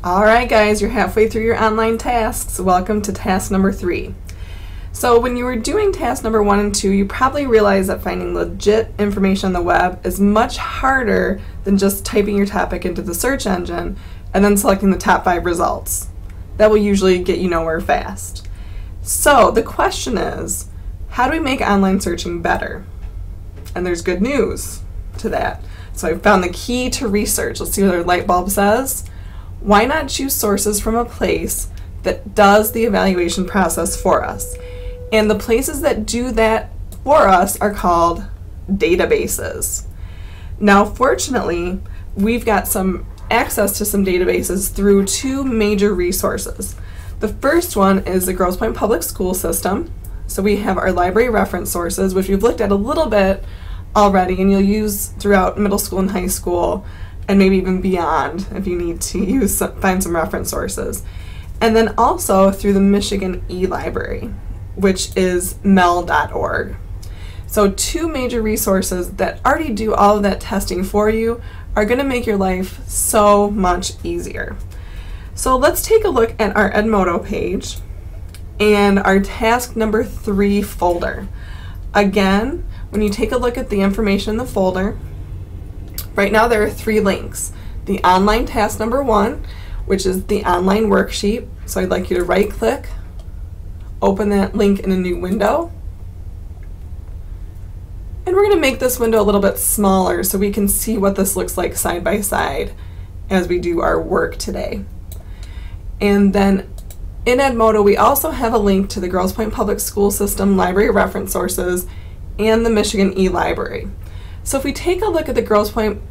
Alright guys, you're halfway through your online tasks. Welcome to task number 3. So when you were doing task number 1 and 2, you probably realized that finding legit information on the web is much harder than just typing your topic into the search engine and then selecting the top 5 results. That will usually get you nowhere fast. So the question is, how do we make online searching better? And there's good news to that. So I found the key to research. Let's see what our light bulb says. Why not choose sources from a place that does the evaluation process for us? And the places that do that for us are called databases. Now, fortunately, we've got some access to some databases through 2 major resources. The first one is the Grosse Pointe Public School System. So we have our library reference sources, which we've looked at a little bit already, and you'll use throughout middle school and high school, and maybe even beyond if you need to find some reference sources. And then also through the Michigan e-library, which is mel.org. So 2 major resources that already do all of that testing for you are going to make your life so much easier. So let's take a look at our Edmodo page and our task number 3 folder. Again, when you take a look at the information in the folder, right now there are 3 links. The online task number 1, which is the online worksheet. So I'd like you to right click, open that link in a new window. And we're going to make this window a little bit smaller so we can see what this looks like side by side as we do our work today. And then in Edmodo we also have a link to the Grosse Pointe Public School System library reference sources and the Michigan e-library. So if we take a look at the Grosse Pointe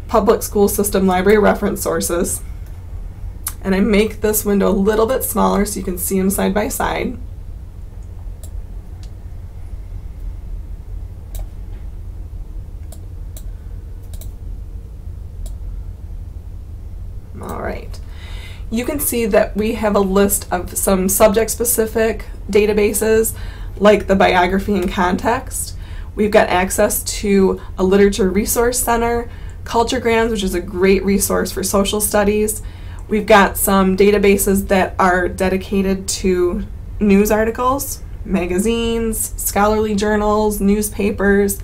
Public School System library reference sources, and I make this window a little bit smaller so you can see them side by side. All right. You can see that we have a list of some subject-specific databases like the biography and context. We've got access to a literature resource center, Culturegrams, which is a great resource for social studies. We've got some databases that are dedicated to news articles, magazines, scholarly journals, newspapers.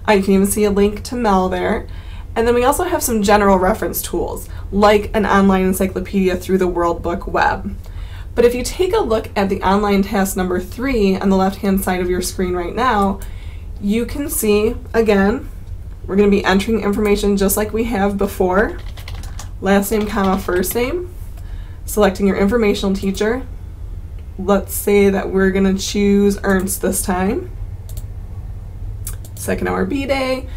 You can even see a link to Mel there. And then we also have some general reference tools, like an online encyclopedia through the World Book Web. But if you take a look at the online task number 3 on the left-hand side of your screen right now, you can see, again, we're going to be entering information just like we have before. Last name, comma, first name. Selecting your informational teacher. Let's say that we're going to choose Ernst this time. Second hour B day.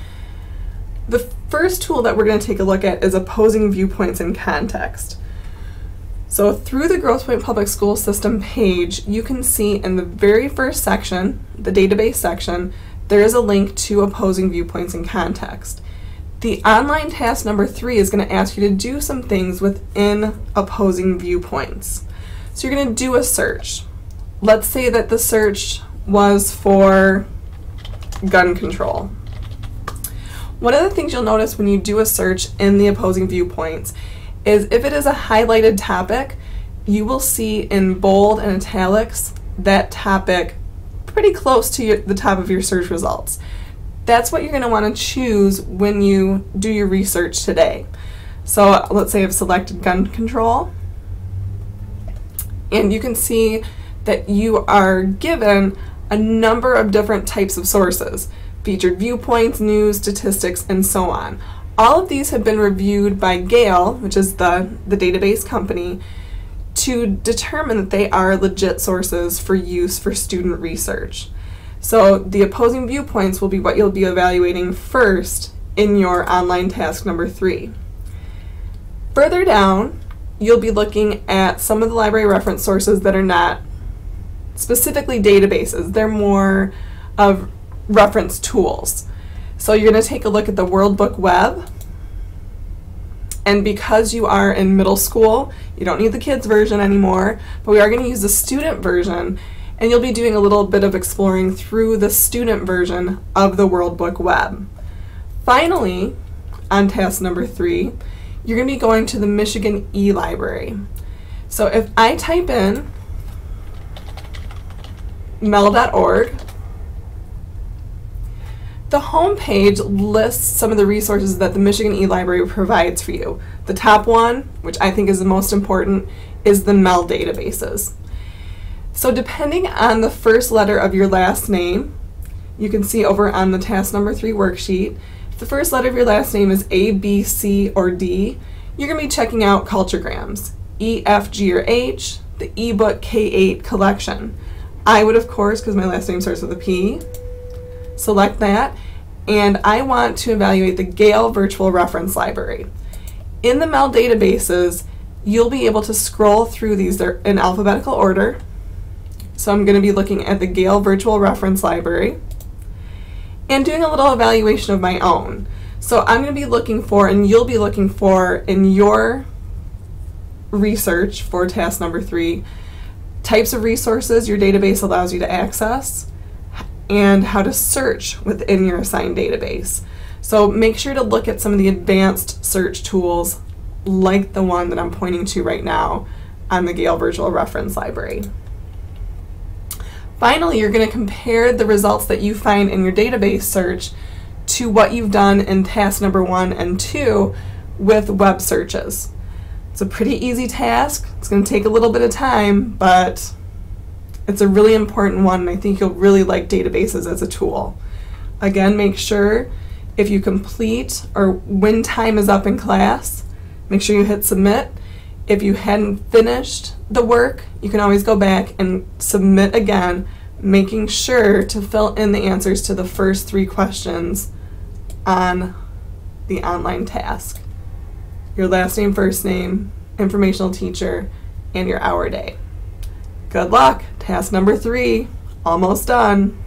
The first tool that we're going to take a look at is opposing viewpoints in context. So through the Grosse Pointe Public School System page, you can see in the very first section, the database section, there is a link to opposing viewpoints in context. The online task number 3 is going to ask you to do some things within opposing viewpoints. So you're going to do a search. Let's say that the search was for gun control. One of the things you'll notice when you do a search in the opposing viewpoints is if it is a highlighted topic, you will see in bold and italics that topic pretty close to the top of your search results. That's what you're going to want to choose when you do your research today. So let's say I've selected gun control, and you can see that you are given a number of different types of sources: featured viewpoints, news, statistics, and so on. All of these have been reviewed by Gale, which is the database company, to determine that they are legit sources for use for student research. So the opposing viewpoints will be what you'll be evaluating first in your online task number 3. Further down, you'll be looking at some of the library reference sources that are not specifically databases. They're more of reference tools. So you're going to take a look at the World Book Web, and because you are in middle school, you don't need the kids version anymore, but we are going to use the student version, and you'll be doing a little bit of exploring through the student version of the World Book Web. Finally, on task number 3, you're going to be going to the Michigan e-library. So if I type in mel.org, the home page lists some of the resources that the Michigan e-library provides for you. The top one, which I think is the most important, is the MEL databases. So depending on the first letter of your last name, you can see over on the task number 3 worksheet, if the first letter of your last name is A, B, C, or D, you're going to be checking out culturegrams. E, F, G, or H, the ebook K8 collection. I would, of course, because my last name starts with a P, select that, and I want to evaluate the Gale Virtual Reference Library. In the MEL databases, you'll be able to scroll through these. They're in alphabetical order. So I'm going to be looking at the Gale Virtual Reference Library and doing a little evaluation of my own. So I'm going to be looking for, and you'll be looking for in your research for task number 3, types of resources your database allows you to access, and how to search within your assigned database. So make sure to look at some of the advanced search tools like the one that I'm pointing to right now on the Gale Virtual Reference Library. Finally, you're going to compare the results that you find in your database search to what you've done in task number 1 and 2 with web searches. It's a pretty easy task. It's going to take a little bit of time, but it's a really important one, and I think you'll really like databases as a tool. Again, make sure if you complete or when time is up in class, make sure you hit submit. If you hadn't finished the work, you can always go back and submit again, making sure to fill in the answers to the first 3 questions on the online task. Your last name, first name, informational teacher, and your hour day. Good luck. Task number 3, almost done.